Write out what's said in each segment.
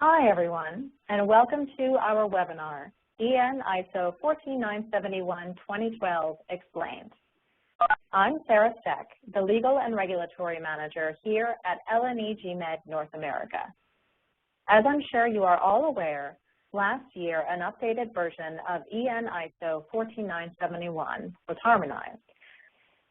Hi, everyone, and welcome to our webinar, EN ISO 14971-2012 Explained. I'm Sarah Steck, the Legal and Regulatory Manager here at LNE GMed North America. As I'm sure you are all aware, last year an updated version of EN ISO 14971 was harmonized.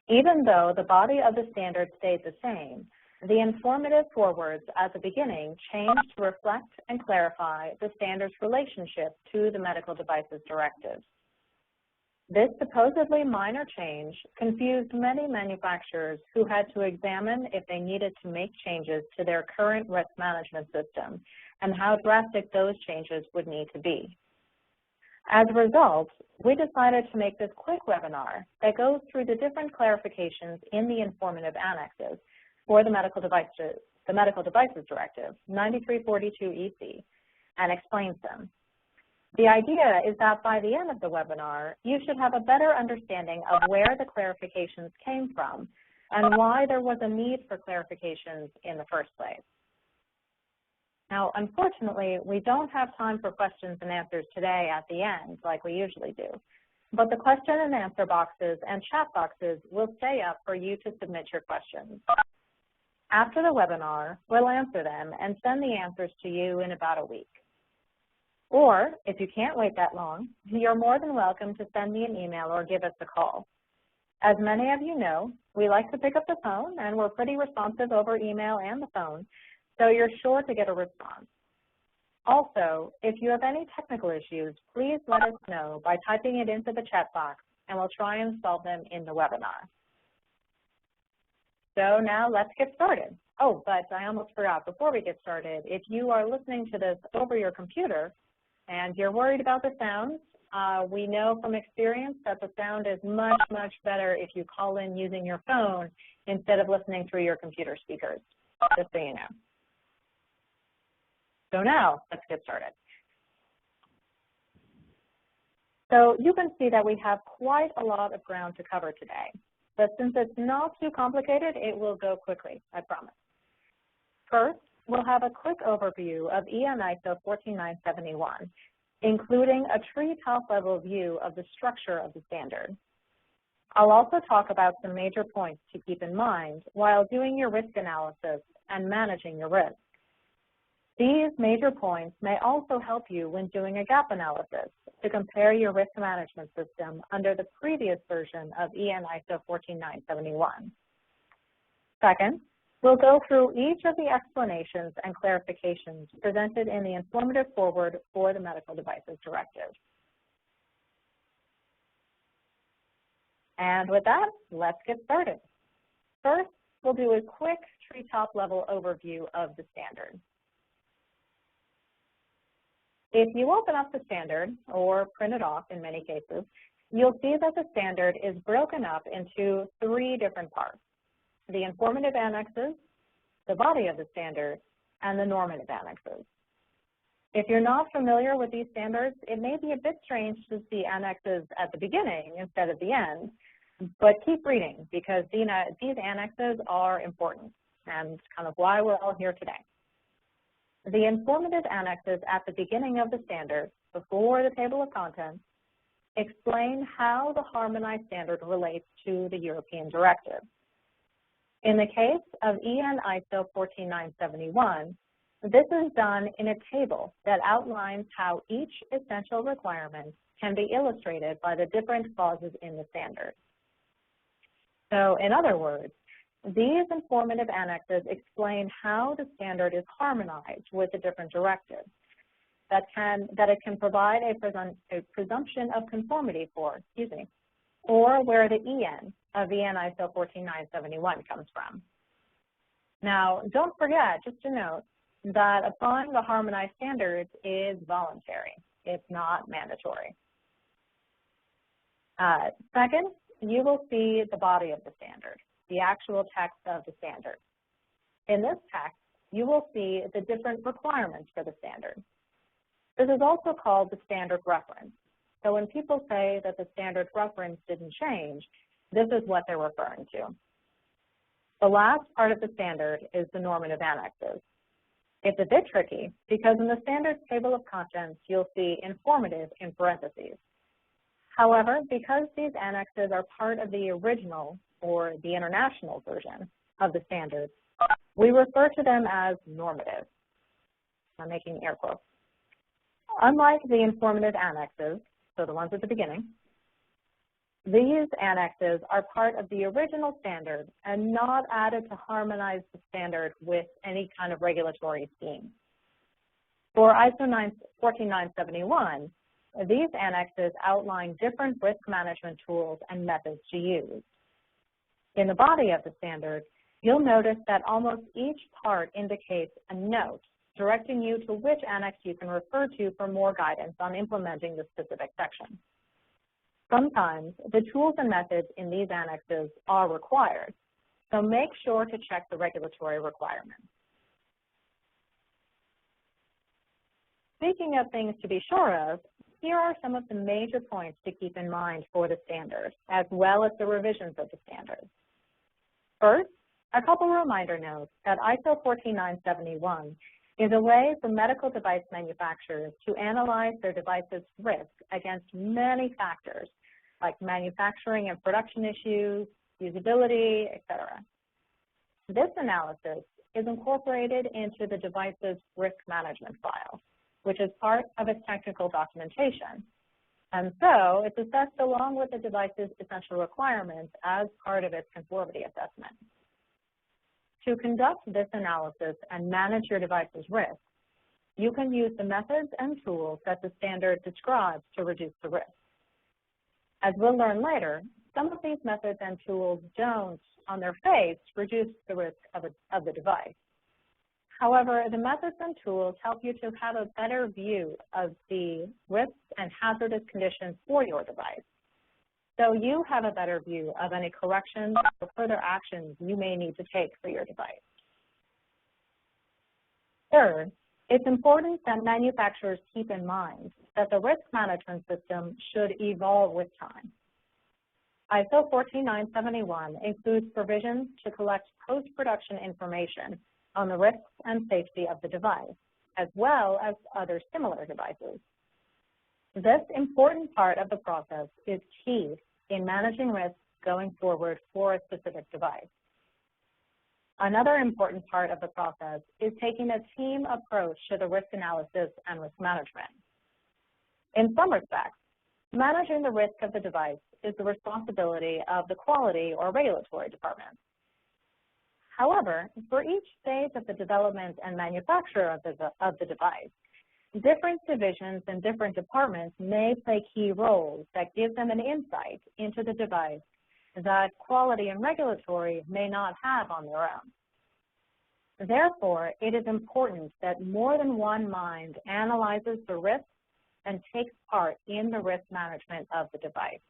Even though the body of the standard stayed the same, the informative forewords at the beginning changed to reflect and clarify the standard's relationship to the medical devices directives. This supposedly minor change confused many manufacturers who had to examine if they needed to make changes to their current risk management system and how drastic those changes would need to be. As a result, we decided to make this quick webinar that goes through the different clarifications in the informative annexes for the Medical Devices Directive 9342-EC and explains them. The idea is that by the end of the webinar, you should have a better understanding of where the clarifications came from and why there was a need for clarifications in the first place. Now, unfortunately, we don't have time for questions and answers today at the end like we usually do, but the question and answer boxes and chat boxes will stay up for you to submit your questions. After the webinar, we'll answer them and send the answers to you in about a week. Or, if you can't wait that long, you're more than welcome to send me an email or give us a call. As many of you know, we like to pick up the phone, and we're pretty responsive over email and the phone, so you're sure to get a response. Also, if you have any technical issues, please let us know by typing it into the chat box, and we'll try and solve them in the webinar. So now let's get started. Oh, but I almost forgot, before we get started, if you are listening to this over your computer and you're worried about the sound, we know from experience that the sound is much, much better if you call in using your phone instead of listening through your computer speakers, just so you know. So now let's get started. So you can see that we have quite a lot of ground to cover today. But since it's not too complicated, it will go quickly, I promise. First, we'll have a quick overview of EN ISO 14971, including a tree-top level view of the structure of the standard. I'll also talk about some major points to keep in mind while doing your risk analysis and managing your risk. These major points may also help you when doing a gap analysis to compare your risk management system under the previous version of EN ISO 14971. Second, we'll go through each of the explanations and clarifications presented in the informative foreword for the Medical Devices Directive. And with that, let's get started. First, we'll do a quick tree-top level overview of the standard. If you open up the standard, or print it off in many cases, you'll see that the standard is broken up into three different parts: the informative annexes, the body of the standard, and the normative annexes. If you're not familiar with these standards, it may be a bit strange to see annexes at the beginning instead of the end, but keep reading because these annexes are important and kind of why we're all here today. The informative annexes at the beginning of the standard, before the table of contents, explain how the harmonized standard relates to the European directive. In the case of EN ISO 14971, this is done in a table that outlines how each essential requirement can be illustrated by the different clauses in the standard. So, in other words, these informative annexes explain how the standard is harmonized with the different directives, that it can provide a presumption of conformity for, or where the EN of EN ISO 14971 comes from. Now, don't forget, just to note, that applying the harmonized standards is voluntary. It's not mandatory. Second, you will see the body of the standard, the actual text of the standard. In this text, you will see the different requirements for the standard. This is also called the standard reference. So when people say that the standard reference didn't change, this is what they're referring to. The last part of the standard is the normative annexes. It's a bit tricky because in the standards table of contents, you'll see informative in parentheses. However, because these annexes are part of the original or the international version of the standards, we refer to them as normative. I'm making air quotes. Unlike the informative annexes, so the ones at the beginning, these annexes are part of the original standard and not added to harmonize the standard with any kind of regulatory scheme. For ISO 14971, these annexes outline different risk management tools and methods to use. In the body of the standard, you'll notice that almost each part indicates a note directing you to which annex you can refer to for more guidance on implementing the specific section. Sometimes the tools and methods in these annexes are required, so make sure to check the regulatory requirements. Speaking of things to be sure of, here are some of the major points to keep in mind for the standard, as well as the revisions of the standard. First, a couple reminder notes that ISO 14971 is a way for medical device manufacturers to analyze their device's risk against many factors, like manufacturing and production issues, usability, etc. This analysis is incorporated into the device's risk management file, which is part of its technical documentation. And so it's assessed along with the device's essential requirements as part of its conformity assessment. To conduct this analysis and manage your device's risk, you can use the methods and tools that the standard describes to reduce the risk. As we'll learn later, some of these methods and tools don't, on their face, reduce the risk of the device. However, the methods and tools help you to have a better view of the risks and hazardous conditions for your device, so you have a better view of any corrections or further actions you may need to take for your device. Third, it's important that manufacturers keep in mind that the risk management system should evolve with time. ISO 14971 includes provisions to collect post-production information on the risks and safety of the device, as well as other similar devices. This important part of the process is key in managing risks going forward for a specific device. Another important part of the process is taking a team approach to the risk analysis and risk management. In some respects, managing the risk of the device is the responsibility of the quality or regulatory department. However, for each stage of the development and manufacture of the device, different divisions and different departments may play key roles that give them an insight into the device that quality and regulatory may not have on their own. Therefore, it is important that more than one mind analyzes the risks and takes part in the risk management of the device.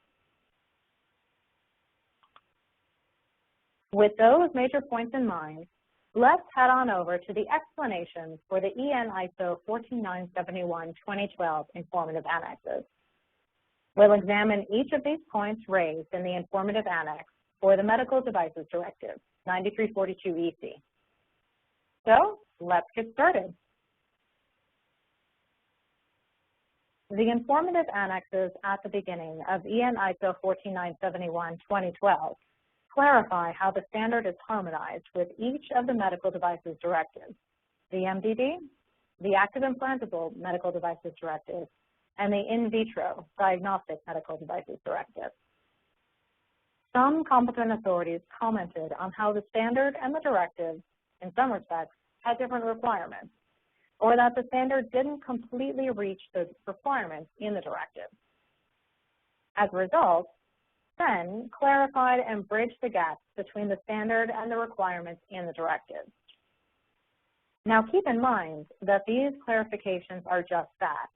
With those major points in mind, let's head on over to the explanation for the EN ISO 14971-2012 informative annexes. We'll examine each of these points raised in the informative annex for the Medical Devices Directive, 9342 EC. So let's get started. The informative annexes at the beginning of EN ISO 14971-2012 clarify how the standard is harmonized with each of the medical devices directives, the MDD, the active implantable medical devices directive, and the in vitro diagnostic medical devices directive. Some competent authorities commented on how the standard and the directive, in some respects, had different requirements, or that the standard didn't completely reach the requirements in the directive. As a result, then clarified and bridged the gaps between the standard and the requirements in the directive. Now keep in mind that these clarifications are just that,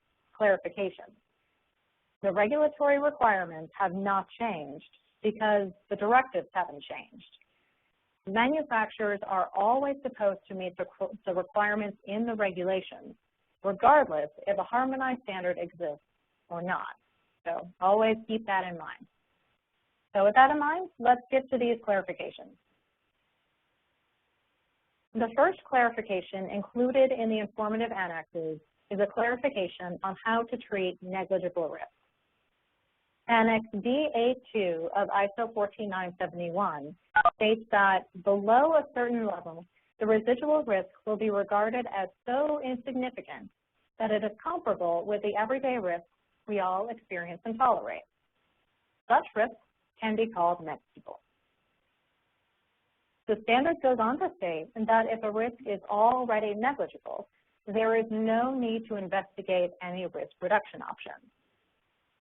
clarifications. The regulatory requirements have not changed because the directives haven't changed. Manufacturers are always supposed to meet the requirements in the regulations, regardless if a harmonized standard exists or not. So always keep that in mind. So with that in mind, let's get to these clarifications. The first clarification included in the informative annexes is a clarification on how to treat negligible risk. Annex DA2 of ISO 14971 states that below a certain level, the residual risk will be regarded as so insignificant that it is comparable with the everyday risks we all experience and tolerate. Such risks can be called negligible. The standard goes on to state that if a risk is already negligible, there is no need to investigate any risk reduction options.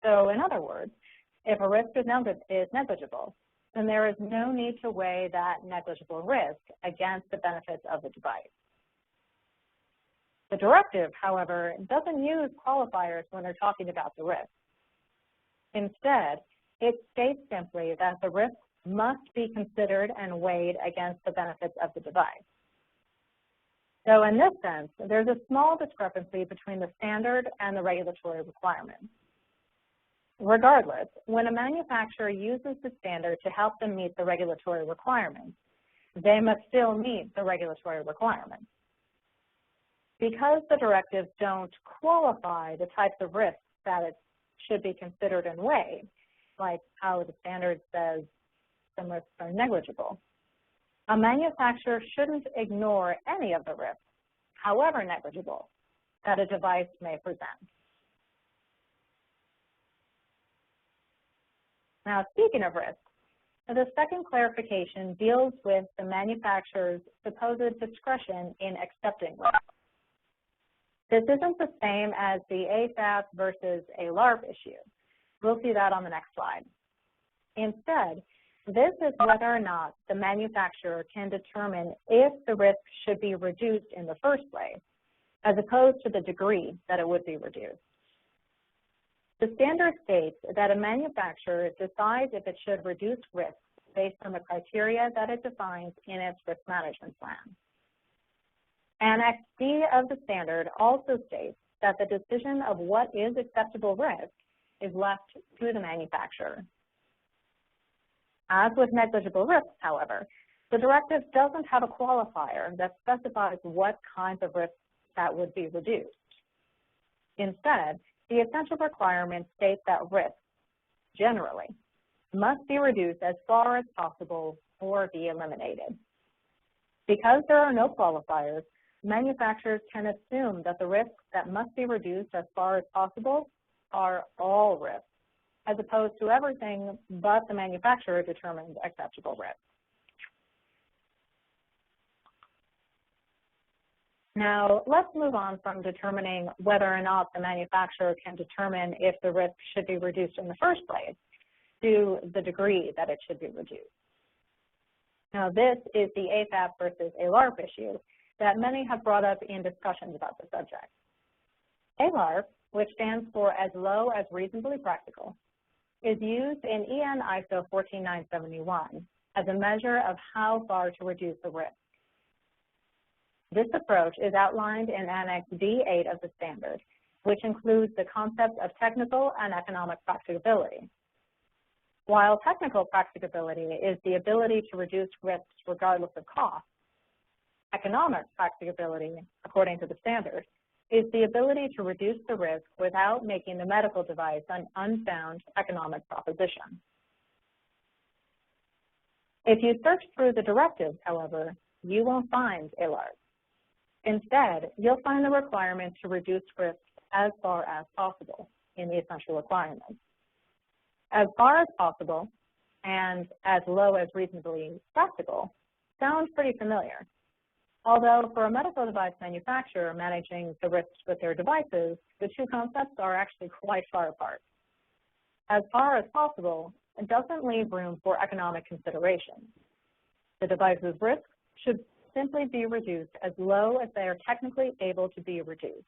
So in other words, if a risk is negligible, then there is no need to weigh that negligible risk against the benefits of the device. The directive, however, doesn't use qualifiers when they're talking about the risk. Instead, it states simply that the risk must be considered and weighed against the benefits of the device. So in this sense, there's a small discrepancy between the standard and the regulatory requirements. Regardless, when a manufacturer uses the standard to help them meet the regulatory requirements, they must still meet the regulatory requirements. Because the directives don't qualify the types of risks that it should be considered and weighed, like how the standard says some risks are negligible, a manufacturer shouldn't ignore any of the risks, however negligible, that a device may present. Now, speaking of risks, the second clarification deals with the manufacturer's supposed discretion in accepting risk. This isn't the same as the AFAP versus a LARP issue. We'll see that on the next slide. Instead, this is whether or not the manufacturer can determine if the risk should be reduced in the first place, as opposed to the degree that it would be reduced. The standard states that a manufacturer decides if it should reduce risk based on the criteria that it defines in its risk management plan. Annex D of the standard also states that the decision of what is acceptable risk is left to the manufacturer. As with negligible risks, however, the directive doesn't have a qualifier that specifies what kinds of risks that would be reduced. Instead, the essential requirements state that risks, generally, must be reduced as far as possible or be eliminated. Because there are no qualifiers, manufacturers can assume that the risks that must be reduced as far as possible are all risks, as opposed to everything but the manufacturer determined acceptable risk. Now, let's move on from determining whether or not the manufacturer can determine if the risk should be reduced in the first place to the degree that it should be reduced. Now, this is the AFAP versus a LARP issue that many have brought up in discussions about the subject. ALARP, which stands for as low as reasonably practical, is used in EN ISO 14971 as a measure of how far to reduce the risk. This approach is outlined in Annex D8 of the standard, which includes the concepts of technical and economic practicability. While technical practicability is the ability to reduce risks regardless of cost, economic practicability, according to the standard, is the ability to reduce the risk without making the medical device an unsound economic proposition. If you search through the directives, however, you won't find ALARP. Instead, you'll find the requirement to reduce risks as far as possible in the essential requirements. As far as possible and as low as reasonably practical sound pretty familiar. Although for a medical device manufacturer managing the risks with their devices, the two concepts are actually quite far apart. As far as possible, it doesn't leave room for economic considerations. The device's risks should simply be reduced as low as they are technically able to be reduced.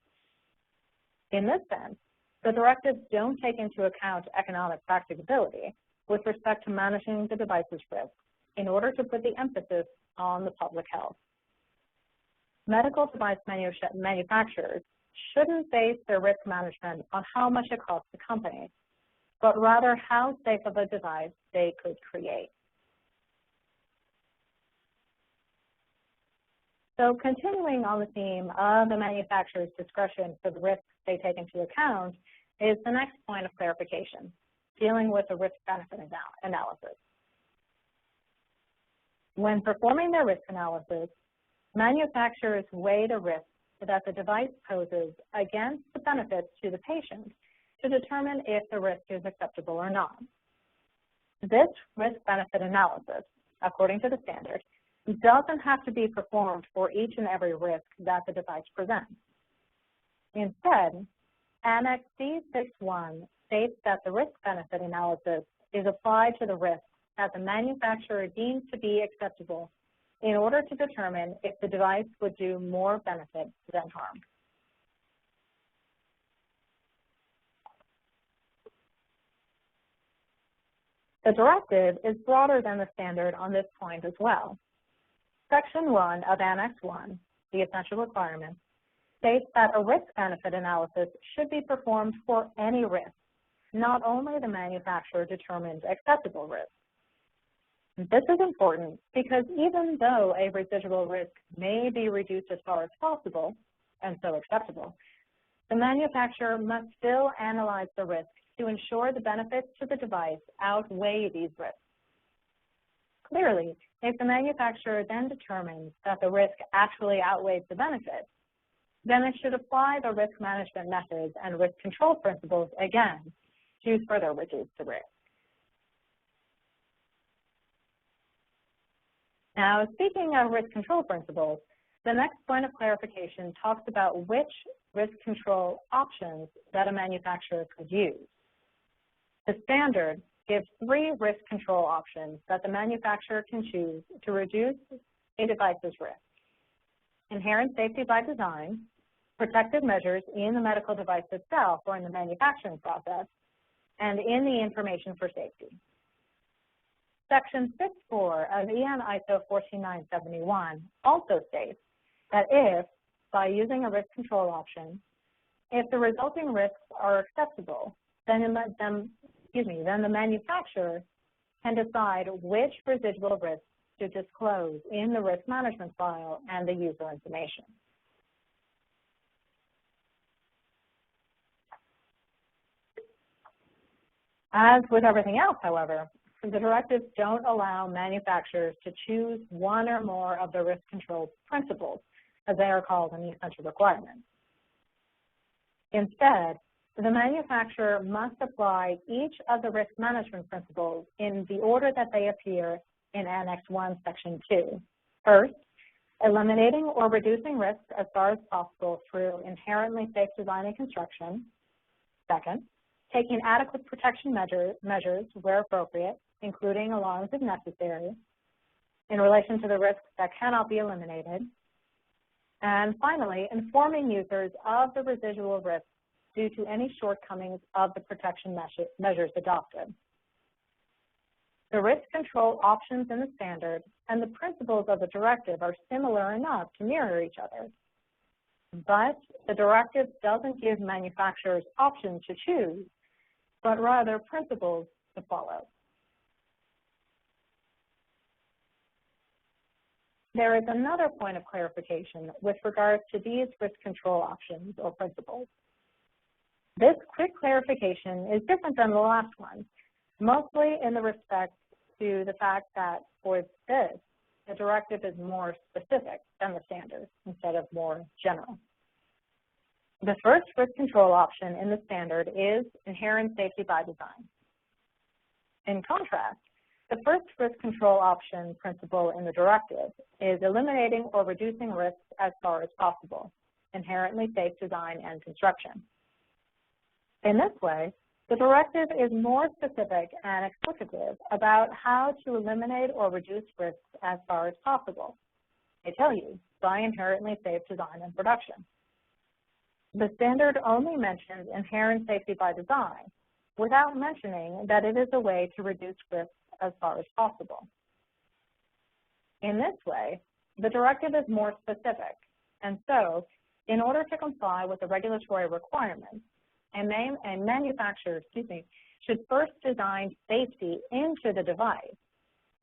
In this sense, the directives don't take into account economic practicability with respect to managing the device's risk in order to put the emphasis on the public health. Medical device manufacturers shouldn't base their risk management on how much it costs the company, but rather how safe of a device they could create. So continuing on the theme of the manufacturer's discretion for the risks they take into account is the next point of clarification, dealing with the risk-benefit analysis. When performing their risk analysis, manufacturers weigh the risks that the device poses against the benefits to the patient to determine if the risk is acceptable or not. This risk-benefit analysis, according to the standard, doesn't have to be performed for each and every risk that the device presents. Instead, Annex C6.1 states that the risk-benefit analysis is applied to the risk that the manufacturer deems to be acceptable in order to determine if the device would do more benefit than harm. The directive is broader than the standard on this point as well. Section 1 of Annex 1, the essential requirements, states that a risk-benefit analysis should be performed for any risk, not only the manufacturer-determined acceptable risk. This is important because even though a residual risk may be reduced as far as possible, and so acceptable, the manufacturer must still analyze the risk to ensure the benefits to the device outweigh these risks. Clearly, if the manufacturer then determines that the risk actually outweighs the benefits, then it should apply the risk management methods and risk control principles again to further reduce the risk. Now, speaking of risk control principles, the next point of clarification talks about which risk control options that a manufacturer could use. The standard gives 3 risk control options that the manufacturer can choose to reduce a device's risk: inherent safety by design, protective measures in the medical device itself or in the manufacturing process, and in the information for safety. Section 6.4 of EN ISO 14971 also states that if, by using a risk control option, if the resulting risks are acceptable, then the manufacturer can decide which residual risks to disclose in the risk management file and the user information. As with everything else, however, the directives don't allow manufacturers to choose one or more of the risk control principles, as they are called in the essential requirements. Instead, the manufacturer must apply each of the risk management principles in the order that they appear in Annex 1, Section 2. First, eliminating or reducing risks as far as possible through inherently safe design and construction. Second, taking adequate protection measures where appropriate, including alarms if necessary, in relation to the risks that cannot be eliminated. And finally, informing users of the residual risks due to any shortcomings of the protection measures adopted. The risk control options in the standard and the principles of the directive are similar enough to mirror each other. But the directive doesn't give manufacturers options to choose, but rather principles to follow. There is another point of clarification with regards to these risk control options or principles. This quick clarification is different than the last one, mostly in the respect to the fact that for this, the directive is more specific than the standard instead of more general. The first risk control option in the standard is inherent safety by design. In contrast, the first risk control option principle in the directive is eliminating or reducing risks as far as possible, inherently safe design and construction. In this way, the directive is more specific and explicative about how to eliminate or reduce risks as far as possible. They tell you, by inherently safe design and production. The standard only mentions inherent safety by design without mentioning that it is a way to reduce risks as far as possible. In this way, the directive is more specific, and so, in order to comply with the regulatory requirements, a manufacturer should first design safety into the device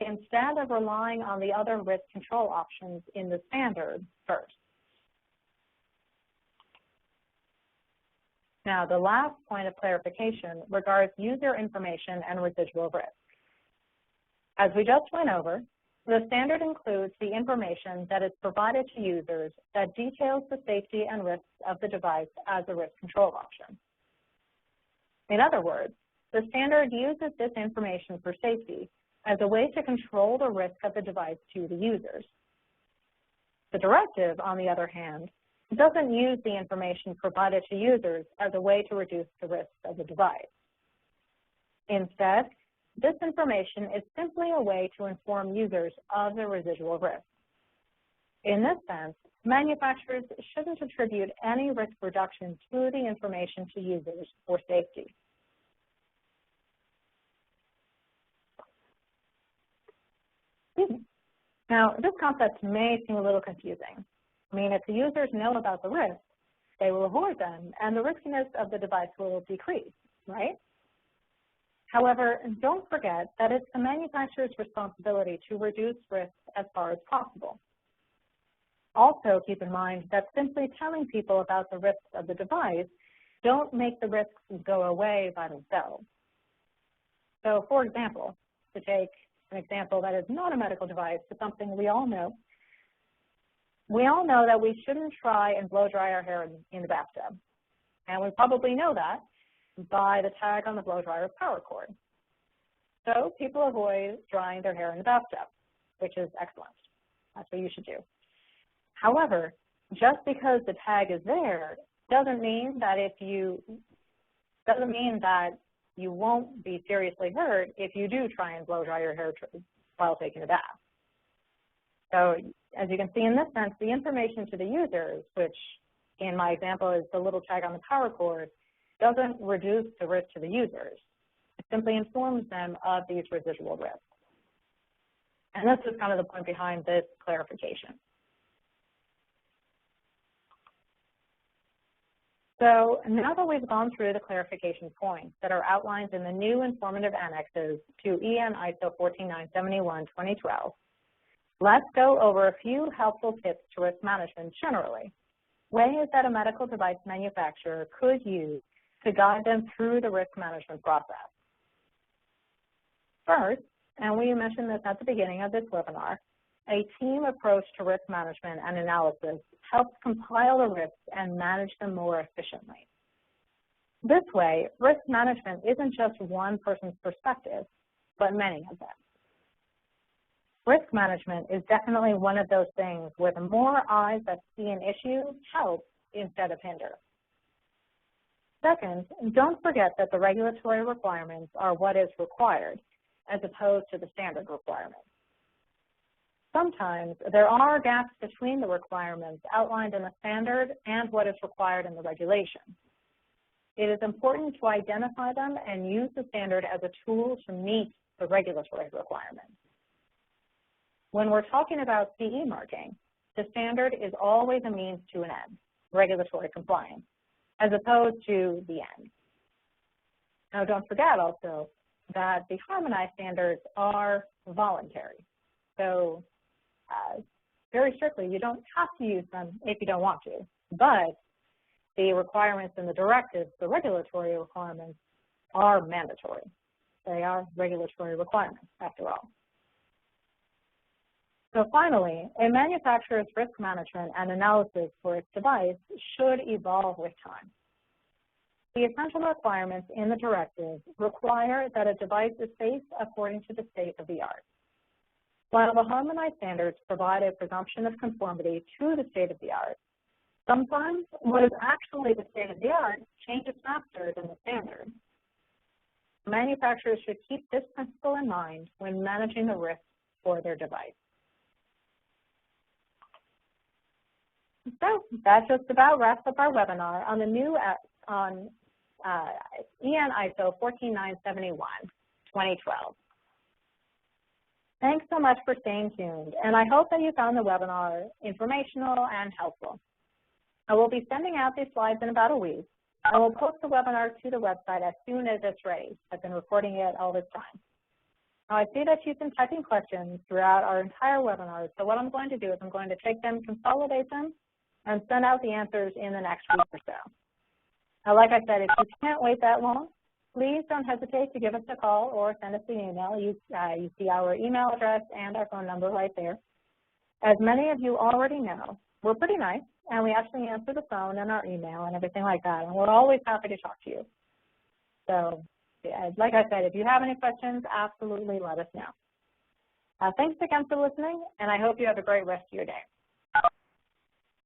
instead of relying on the other risk control options in the standard first. Now, the last point of clarification regards user information and residual risk. As we just went over, the standard includes the information that is provided to users that details the safety and risks of the device as a risk control option. In other words, the standard uses this information for safety as a way to control the risk of the device to the users. The directive, on the other hand, doesn't use the information provided to users as a way to reduce the risks of the device. Instead, this information is simply a way to inform users of the residual risk. In this sense, manufacturers shouldn't attribute any risk reduction to the information to users for safety. Now, this concept may seem a little confusing. I mean, if the users know about the risks, they will avoid them, and the riskiness of the device will decrease, right? However, don't forget that it's the manufacturer's responsibility to reduce risks as far as possible. Also, keep in mind that simply telling people about the risks of the device don't make the risks go away by themselves. So, for example, to take an example that is not a medical device, but something we all know that we shouldn't try and blow dry our hair in the bathtub. And we probably know that by the tag on the blow dryer's power cord. So people avoid drying their hair in the bathtub, which is excellent. That's what you should do. However, just because the tag is there doesn't mean that you won't be seriously hurt if you do try and blow dry your hair while taking a bath. So as you can see in this sense, the information to the users, which in my example is the little tag on the power cord, doesn't reduce the risk to the users. It simply informs them of these residual risks. And this is kind of the point behind this clarification. So now that we've gone through the clarification points that are outlined in the new informative annexes to EN ISO 14971-2012, let's go over a few helpful tips to risk management generally, ways that a medical device manufacturer could use to guide them through the risk management process. First, and we mentioned this at the beginning of this webinar, a team approach to risk management and analysis helps compile the risks and manage them more efficiently. This way, risk management isn't just one person's perspective, but many of them. Risk management is definitely one of those things where the more eyes that see an issue helps instead of hinder. Second, don't forget that the regulatory requirements are what is required, as opposed to the standard requirements. Sometimes there are gaps between the requirements outlined in the standard and what is required in the regulation. It is important to identify them and use the standard as a tool to meet the regulatory requirements. When we're talking about CE marking, the standard is always a means to an end, regulatory compliance, as opposed to the end. Now, don't forget also that the harmonized standards are voluntary. So very strictly, you don't have to use them if you don't want to, but the requirements in the directives, the regulatory requirements, are mandatory. They are regulatory requirements, after all. So finally, a manufacturer's risk management and analysis for its device should evolve with time. The essential requirements in the directive require that a device is safe according to the state of the art. While the harmonized standards provide a presumption of conformity to the state of the art, sometimes what is actually the state of the art changes faster than the standard. Manufacturers should keep this principle in mind when managing the risks for their device. So that just about wraps up our webinar on the new EN ISO 14971-2012. Thanks so much for staying tuned, and I hope that you found the webinar informational and helpful. I will be sending out these slides in about a week. I will post the webinar to the website as soon as it's ready. I've been recording it all this time. Now, I see that you've been typing questions throughout our entire webinar, so what I'm going to do is I'm going to take them, consolidate them, and send out the answers in the next week or so. Now, like I said, if you can't wait that long, please don't hesitate to give us a call or send us an email. You see our email address and our phone number right there. As many of you already know, we're pretty nice, and we actually answer the phone and our email and everything like that, and we're always happy to talk to you. So, like I said, if you have any questions, absolutely let us know. Thanks again for listening, and I hope you have a great rest of your day.